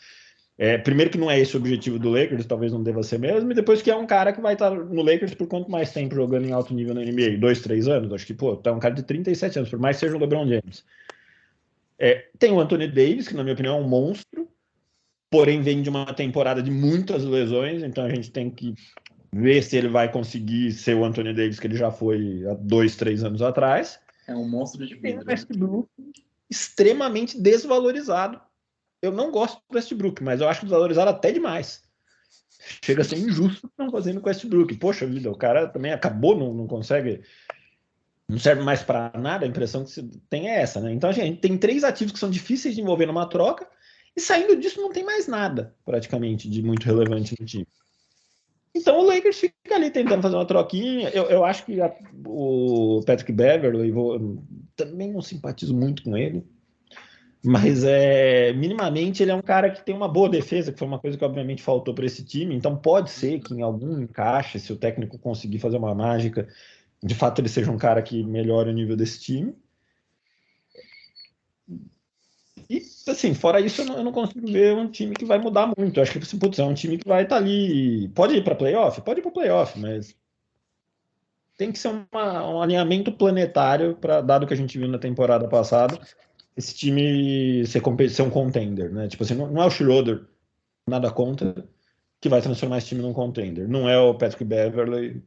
Primeiro que não é esse o objetivo do Lakers, talvez não deva ser mesmo, e depois que é um cara que vai estar no Lakers por quanto mais tempo jogando em alto nível na NBA? 2, 3 anos? Acho que, tá um cara de 37 anos, por mais que seja o LeBron James. Tem o Anthony Davis, que na minha opinião é um monstro, porém vem de uma temporada de muitas lesões, então a gente tem que ver se ele vai conseguir ser o Anthony Davis que ele já foi há 2, 3 anos atrás. É um monstro de vidro. Tem o Westbrook extremamente desvalorizado. Eu não gosto do Westbrook, mas eu acho desvalorizado até demais. chega a ser injusto não fazendo com o Westbrook. Poxa vida, o cara também acabou, não consegue, não serve mais para nada, a impressão que se tem é essa, né? Então a gente tem 3 ativos que são difíceis de envolver numa troca, e saindo disso não tem mais nada, praticamente, de muito relevante no time. Então o Lakers fica ali tentando fazer uma troquinha. Eu acho que o Patrick Beverley, também não simpatizo muito com ele, mas minimamente ele é um cara que tem uma boa defesa, que foi uma coisa que obviamente faltou para esse time. Então pode ser que em algum encaixe, se o técnico conseguir fazer uma mágica, de fato ele seja um cara que melhore o nível desse time. E, assim, fora isso, eu não consigo ver um time que vai mudar muito. Eu acho que, assim, putz, é um time que vai estar ali. Pode ir para playoff? Pode ir para playoff, mas tem que ser um alinhamento planetário, dado que a gente viu na temporada passada, esse time ser um contender, né? Tipo assim, não é o Schroeder, nada contra, que vai transformar esse time num contender. Não é o Patrick Beverley,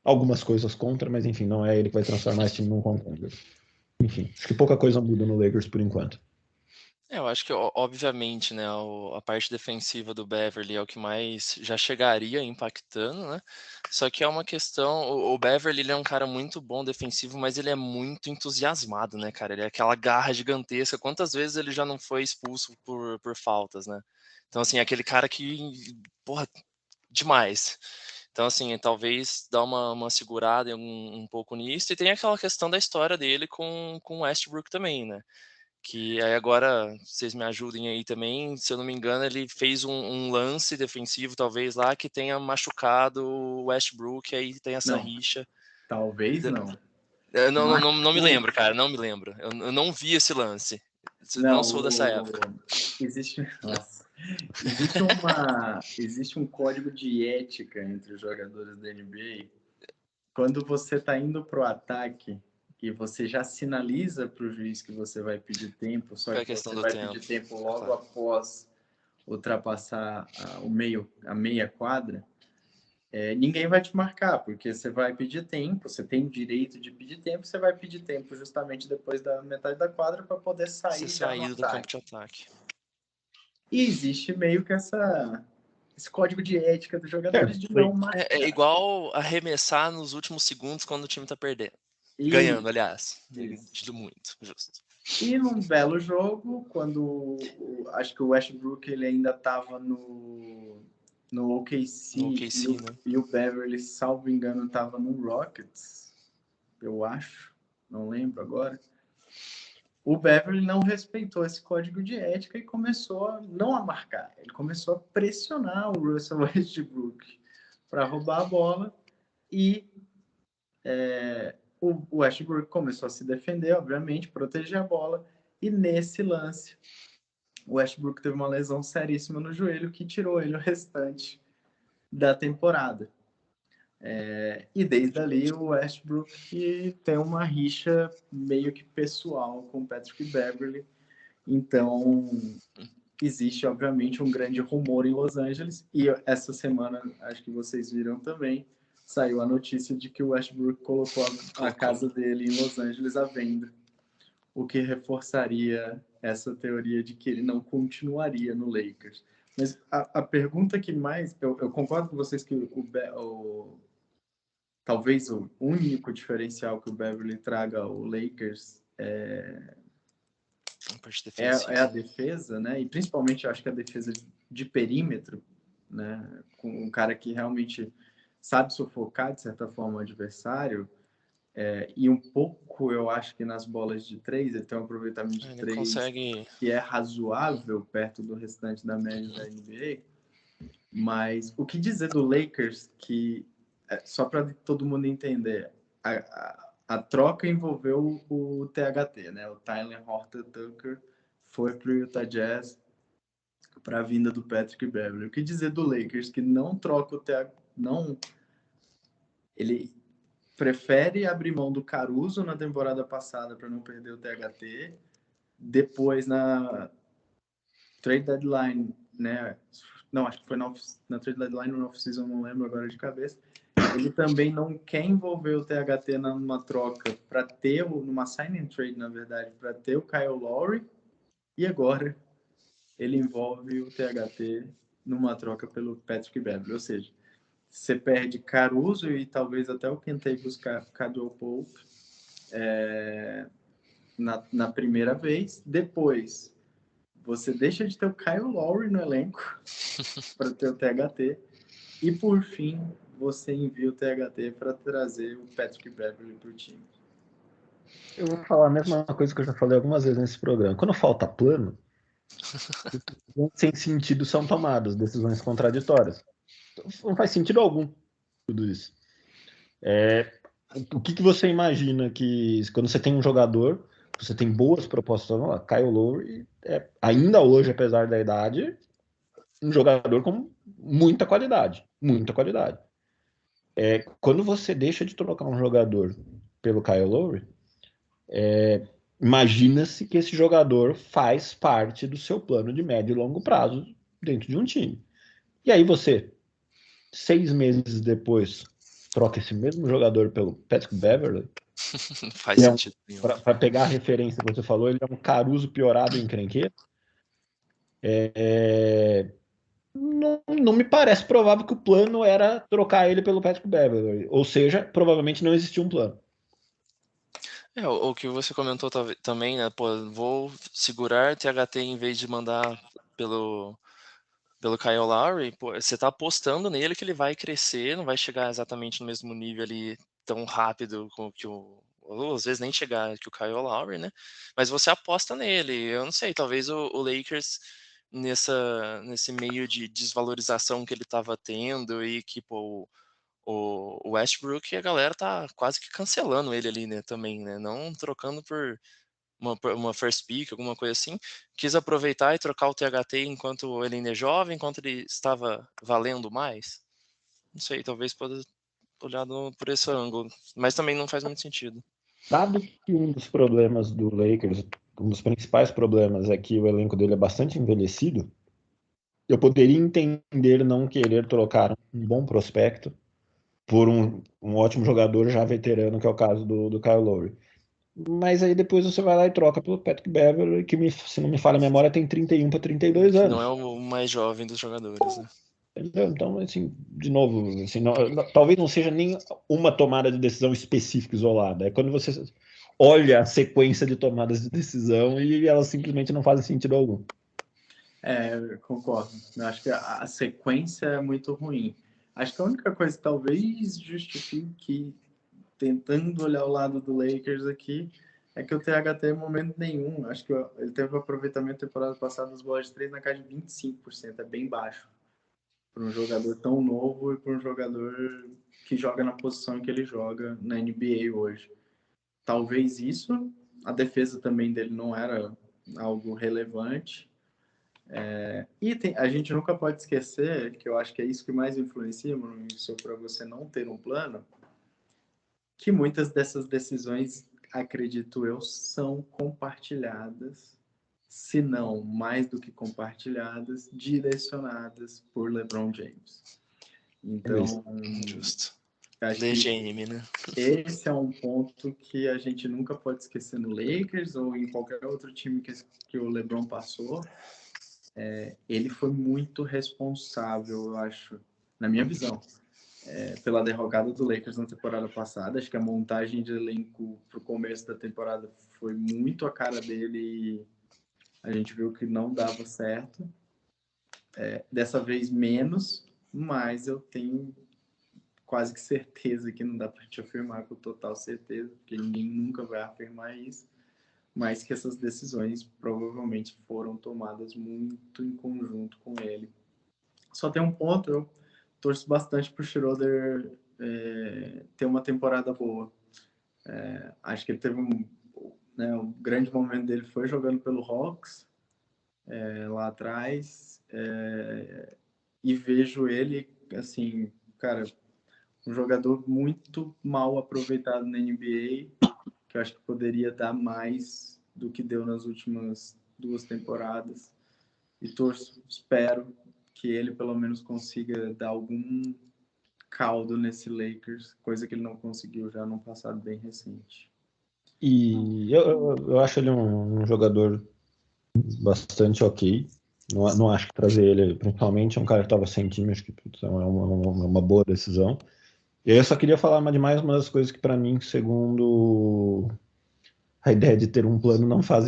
algumas coisas contra, mas enfim, não é ele que vai transformar esse time num contender. Enfim, acho que pouca coisa muda no Lakers por enquanto. Eu acho que, obviamente, né, a parte defensiva do Beverly é o que mais já chegaria impactando, né? Só que é uma questão, o Beverly ele é um cara muito bom defensivo, mas ele é muito entusiasmado, né, cara? Ele é aquela garra gigantesca. Quantas vezes ele já não foi expulso por faltas, né? Então, assim, é aquele cara que, porra, demais. Então, assim, talvez dar uma segurada um pouco nisso. E tem aquela questão da história dele com o Westbrook também, né? Que aí agora, vocês me ajudem aí também, se eu não me engano, ele fez um lance defensivo, talvez lá, que tenha machucado o Westbrook, aí tem essa Não, rixa. talvez não. Eu Mas, não me lembro, cara, não me lembro. Eu não vi esse lance. Não sou dessa época. Existe, nossa, existe um código de ética entre os jogadores da NBA. Quando você está indo para o ataque e você já sinaliza para o juiz que você vai pedir tempo, só Foi a que questão você do vai pedir tempo. tempo logo Claro. após ultrapassar a meia quadra, ninguém vai te marcar, porque você vai pedir tempo, você tem o direito de pedir tempo, você vai pedir tempo justamente depois da metade da quadra para poder Você sair já no saiu do campo de ataque. ataque. E existe meio que esse código de ética dos jogadores de Foi. não marcar. É igual arremessar nos últimos segundos quando o time tá perdendo. E Ganhando, aliás. isso. Muito, justo. E num belo jogo, acho que o Westbrook ele ainda estava no OKC, No OKC, né? e o Beverly, salvo engano, estava no Rockets, eu acho, não lembro agora. O Beverly não respeitou esse código de ética e começou não a marcar, ele começou a pressionar o Russell Westbrook para roubar a bola e o Westbrook começou a se defender, obviamente, proteger a bola, e nesse lance o Westbrook teve uma lesão seríssima no joelho que tirou ele o restante da temporada. E desde ali o Westbrook tem uma rixa meio que pessoal com o Patrick Beverley. Então existe obviamente um grande rumor em Los Angeles, e essa semana, acho que vocês viram também, saiu a notícia de que o Westbrook colocou a casa dele em Los Angeles à venda, o que reforçaria essa teoria de que ele não continuaria no Lakers. Mas a pergunta que mais... Eu concordo com vocês que talvez o único diferencial que o Beverly traga ao Lakers A parte é a defensiva. defesa, né? E principalmente eu acho que a defesa de perímetro, né? Com um cara que realmente sabe sufocar, de certa forma, o adversário. E um pouco, eu acho que nas bolas de três, ele tem um aproveitamento de Ele três consegue. que é razoável perto do restante da média da NBA. Mas o que dizer do Lakers, que, só para todo mundo entender, a troca envolveu o THT, né? O Tyler Horton Tucker foi para o Utah Jazz para a vinda do Patrick Beverley. O que dizer do Lakers, que não troca o THT, não... Ele prefere abrir mão do Caruso na temporada passada para não perder o THT. Depois, na trade deadline, né? Não, acho que foi na trade deadline ou na off-season, não lembro agora de cabeça. Ele também não quer envolver o THT numa troca para ter, numa sign and trade, na verdade, para ter o Kyle Lowry. E agora ele envolve o THT numa troca pelo Patrick Beverley. Ou seja, você perde Caruso e talvez até o Kentavious Caldwell Pope na primeira vez. Depois, você deixa de ter o Kyle Lowry no elenco para ter o THT. E, por fim, você envia o THT para trazer o Patrick Beverley para o time. Eu vou falar a mesma coisa que eu já falei algumas vezes nesse programa. Quando falta plano, decisões sem sentido são tomadas, decisões contraditórias. Não faz sentido algum tudo isso. O que você imagina que quando você tem um jogador, você tem boas propostas, lá, Kyle Lowry ainda hoje, apesar da idade, um jogador com muita qualidade, muita qualidade. Quando você deixa de trocar um jogador pelo Kyle Lowry, imagina-se que esse jogador faz parte do seu plano de médio e longo prazo dentro de um time. E aí você, 6 meses depois, troca esse mesmo jogador pelo Patrick Beverley. Faz sentido nenhum. Para pegar a referência que você falou, ele é um Caruso piorado em encrenqueiro. Não me parece provável que o plano era trocar ele pelo Patrick Beverley. Ou seja, provavelmente não existia um plano. O que você comentou também, né? Pô, vou segurar THT em vez de mandar pelo Kyle Lowry. Pô, você tá apostando nele que ele vai crescer, não vai chegar exatamente no mesmo nível ali tão rápido com que ou às vezes nem chegar que o Kyle Lowry, né? Mas você aposta nele. Eu não sei, talvez o Lakers nesse meio de desvalorização que ele estava tendo e que, pô, o Westbrook, a galera tá quase que cancelando ele ali, né, também, né, não trocando por uma first pick, alguma coisa assim. Quis aproveitar e trocar o THT enquanto ele ainda é jovem, enquanto ele estava valendo mais. Não sei, talvez pode olhado por esse ângulo, mas também não faz muito sentido. Dado que um dos problemas do Lakers, um dos principais problemas é que o elenco dele é bastante envelhecido, eu poderia entender não querer trocar um bom prospecto por um ótimo jogador já veterano, que é o caso do Kyle Lowry. Mas aí depois você vai lá e troca pelo Patrick Beverley, que, se não me falha a memória, tem 31 para 32 anos. Não é o mais jovem dos jogadores, né? Entendeu? Então, assim, de novo, assim, talvez não seja nem uma tomada de decisão específica isolada. É quando você olha a sequência de tomadas de decisão e elas simplesmente não fazem sentido algum. Eu concordo. Eu acho que a sequência é muito ruim. Acho que a única coisa que talvez justifique, tentando olhar o lado do Lakers aqui, é que o THT em momento nenhum. Acho que ele teve um aproveitamento temporada passada das bolas de 3 na casa de 25%. É bem baixo para um jogador tão novo e para um jogador que joga na posição em que ele joga na NBA hoje. Talvez isso. A defesa também dele não era algo relevante. A gente nunca pode esquecer, que eu acho que é isso que mais influencia, para você não ter um plano, que muitas dessas decisões, acredito eu, são compartilhadas, se não mais do que compartilhadas, direcionadas por LeBron James. Então, justo. acho DGM, né? esse é um ponto que a gente nunca pode esquecer no Lakers ou em qualquer outro time que o LeBron passou. Ele foi muito responsável, eu acho, na minha visão, pela derrocada do Lakers na temporada passada. Acho que a montagem de elenco para o começo da temporada foi muito a cara dele e a gente viu que não dava certo. Dessa vez menos, mas eu tenho quase que certeza que não dá para te afirmar com total certeza, porque ninguém nunca vai afirmar isso, mas que essas decisões provavelmente foram tomadas muito em conjunto com ele. Só tem um ponto, eu torço bastante para o Schroeder ter uma temporada boa. Acho que ele teve o grande momento dele foi jogando pelo Hawks lá atrás, e vejo ele, assim, cara, um jogador muito mal aproveitado na NBA, que eu acho que poderia dar mais do que deu nas últimas 2 temporadas. E espero que ele pelo menos consiga dar algum caldo nesse Lakers, coisa que ele não conseguiu já num passado bem recente. E eu acho ele um jogador bastante ok. Não acho que trazer ele, principalmente, é um cara que estava sem time, acho que putz, é uma boa decisão. E aí eu só queria falar de mais uma das coisas que, para mim, segundo a ideia de ter um plano, não faz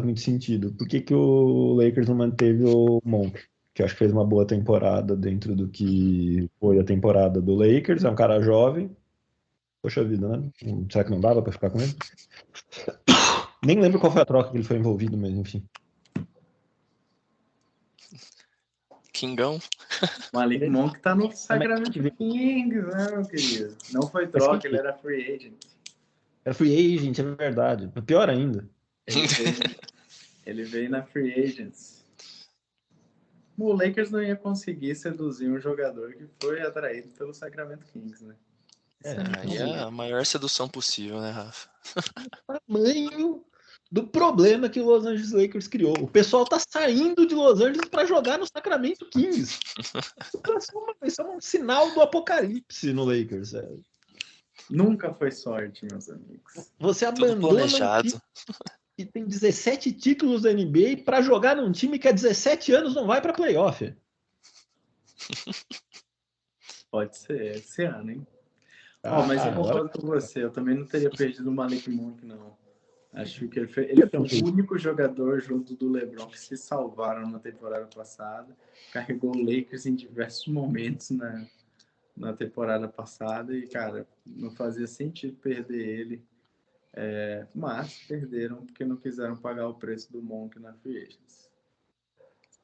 muito sentido. Por que o Lakers não manteve o Monk? Que eu acho que fez uma boa temporada dentro do que foi a temporada do Lakers. É um cara jovem. Poxa vida, né? Será que não dava para ficar com ele? Nem lembro qual foi a troca que ele foi envolvido, mas enfim. Kingão. Malik Monk tá no Sacramento Mas quem Kings, né, meu querido? Não foi Mas troca, ele era free agent. era free agent, é verdade. Pior ainda. Ele veio na free agents. O Lakers não ia conseguir seduzir um jogador que foi atraído pelo Sacramento Kings, né? Aí é a maior sedução possível, né, Rafa? Tamanho do problema que o Los Angeles Lakers criou. O pessoal tá saindo de Los Angeles para jogar no Sacramento Kings. Isso é um sinal do apocalipse no Lakers. Nunca foi sorte, meus amigos. Você Tudo abandona um planejado. time que tem 17 títulos da NBA para jogar num time que há 17 anos não vai para playoff. Pode ser, esse ano, hein? Mas eu agora concordo com você. Eu também não teria perdido o Malik Monk, não. Acho que ele foi o único jogador junto do LeBron que se salvaram na temporada passada. Carregou o Lakers em diversos momentos na temporada passada e, cara, não fazia sentido perder ele. Mas perderam porque não quiseram pagar o preço do Monk na Free Agents.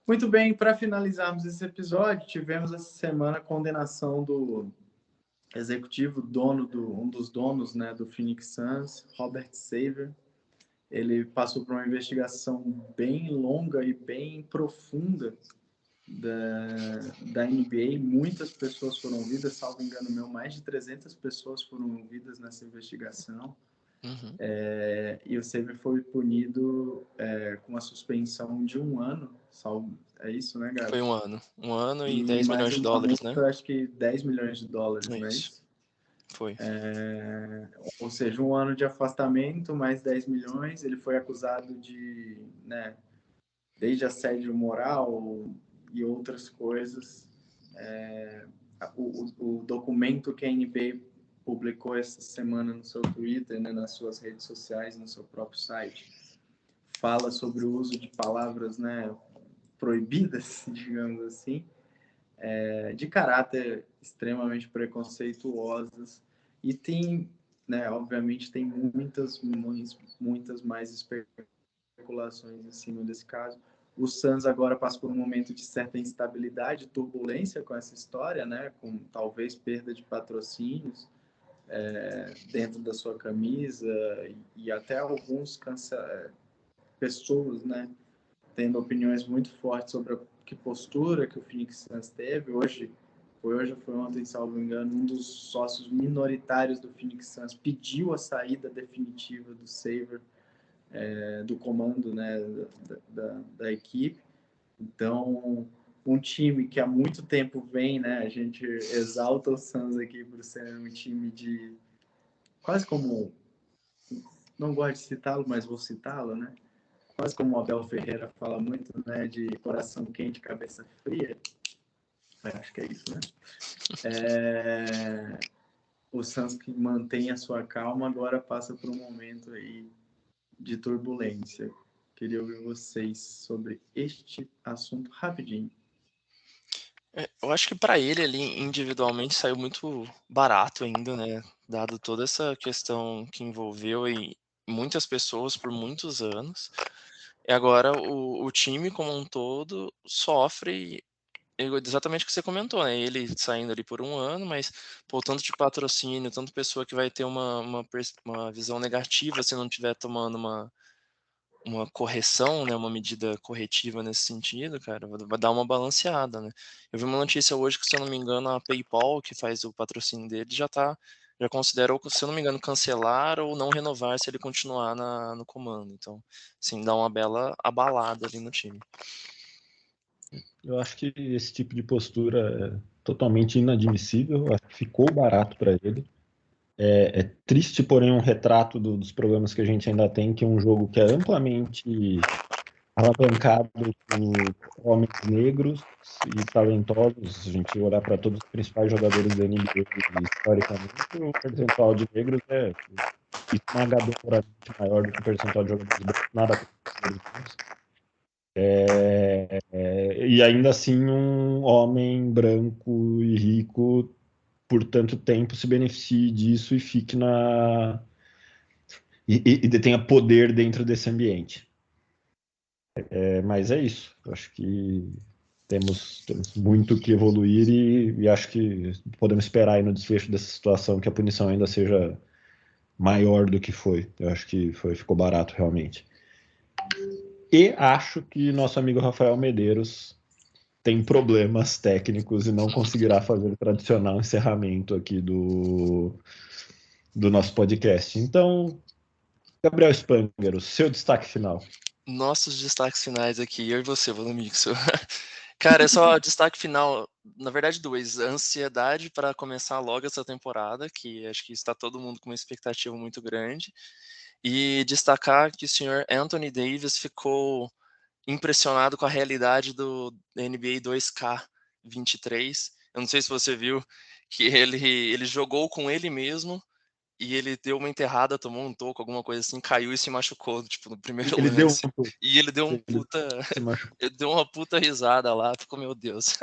Muito bem, para finalizarmos esse episódio, tivemos essa semana a condenação do executivo, um dos donos, né, do Phoenix Suns, Robert Sarver. Ele passou por uma investigação bem longa e bem profunda da NBA. Muitas pessoas foram ouvidas, salvo engano meu, mais de 300 pessoas foram ouvidas nessa investigação. Uhum. E o Sarver foi punido com uma suspensão de 1 ano. É isso, né, Gabi? Foi 1 ano. 1 ano e 10 milhões de dólares, né? Acho que 10 milhões de dólares, É não é isso. isso? Foi. Ou seja, 1 ano de afastamento, mais 10 milhões. Ele foi acusado de, né, desde assédio moral e outras coisas. O documento que a NBA publicou essa semana no seu Twitter, né, nas suas redes sociais, no seu próprio site, fala sobre o uso de palavras, né, proibidas, digamos assim, de caráter extremamente preconceituosas, e tem, né, obviamente tem muitas mais especulações em cima desse caso. O Suns agora passa por um momento de certa instabilidade, turbulência com essa história, né, com talvez perda de patrocínios dentro da sua camisa, e até alguns pessoas, né, tendo opiniões muito fortes sobre a que postura que o Phoenix Suns teve. Hoje ou foi ontem, salvo engano, um dos sócios minoritários do Phoenix Suns pediu a saída definitiva do Sarver do comando, né, da equipe. Então, um time que há muito tempo vem, né, a gente exalta o Suns aqui por ser um time de quase como, não gosto de citá-lo, mas vou citá-lo, né? Quase como o Abel Ferreira fala muito, né, de coração quente, cabeça fria. Acho que é isso, né? O Suns, que mantém a sua calma, agora passa por um momento aí de turbulência. Queria ouvir vocês sobre este assunto rapidinho. Eu acho que para ele ali individualmente saiu muito barato ainda, né? Dado toda essa questão que envolveu e muitas pessoas por muitos anos. E agora o time como um todo sofre exatamente o que você comentou, né? Ele saindo ali por 1 ano, mas pô, tanto de patrocínio, tanto pessoa que vai ter uma visão negativa se não estiver tomando uma correção, né, uma medida corretiva nesse sentido, cara, vai dar uma balanceada, né. Eu vi uma notícia hoje que, se eu não me engano, a PayPal, que faz o patrocínio dele, já considerou, se eu não me engano, cancelar ou não renovar se ele continuar no comando. Então, sim, dá uma bela abalada ali no time. Eu acho que esse tipo de postura é totalmente inadmissível. Eu acho que ficou barato para ele. É triste, porém, um retrato dos problemas que a gente ainda tem, que é um jogo que é amplamente alavancado por homens negros e talentosos. Se a gente olhar para todos os principais jogadores da NBA historicamente, o percentual de negros é esmagadoramente maior do que o percentual de jogadores brancos, nada contra os jogadores brancos. E ainda assim um homem branco e rico por tanto tempo se beneficie disso e fique e detenha poder dentro desse ambiente. Mas é isso. Eu acho que temos muito que evoluir e acho que podemos esperar aí no desfecho dessa situação que a punição ainda seja maior do que foi. Eu acho que ficou barato realmente. E acho que nosso amigo Rafael Medeiros tem problemas técnicos e não conseguirá fazer o tradicional encerramento aqui do nosso podcast. Então, Gabriel Spanger, o seu destaque final. Nossos destaques finais aqui, eu e você, Volumixo. Cara, é só destaque final, na verdade, 2. Ansiedade para começar logo essa temporada, que acho que está todo mundo com uma expectativa muito grande. E destacar que o senhor Anthony Davis ficou impressionado com a realidade do NBA 2K23. Eu não sei se você viu que ele jogou com ele mesmo e ele deu uma enterrada, tomou um toco, alguma coisa assim, caiu e se machucou, tipo, no primeiro Ele deu lance. E ele deu se machucou. ele deu uma puta risada lá, ficou, meu Deus.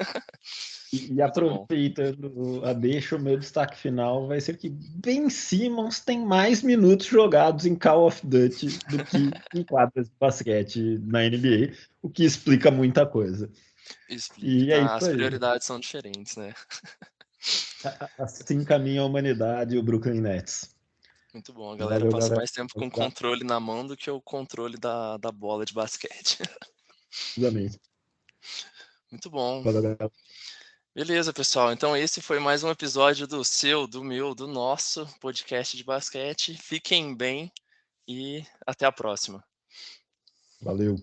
E Muito bom. aproveitando a deixa, o meu destaque final vai ser que Ben Simmons tem mais minutos jogados em Call of Duty do que em quadras de basquete na NBA, o que explica muita coisa. Explica, E é tá? isso As aí. prioridades são diferentes, né? Assim caminha a humanidade e o Brooklyn Nets. Muito bom. A galera Valeu, passa galera. mais tempo com o controle na mão do que o controle da bola de basquete. Exatamente. Muito bom. Valeu, galera. Beleza, pessoal. Então esse foi mais um episódio do seu, do meu, do nosso podcast de basquete. Fiquem bem e até a próxima. Valeu.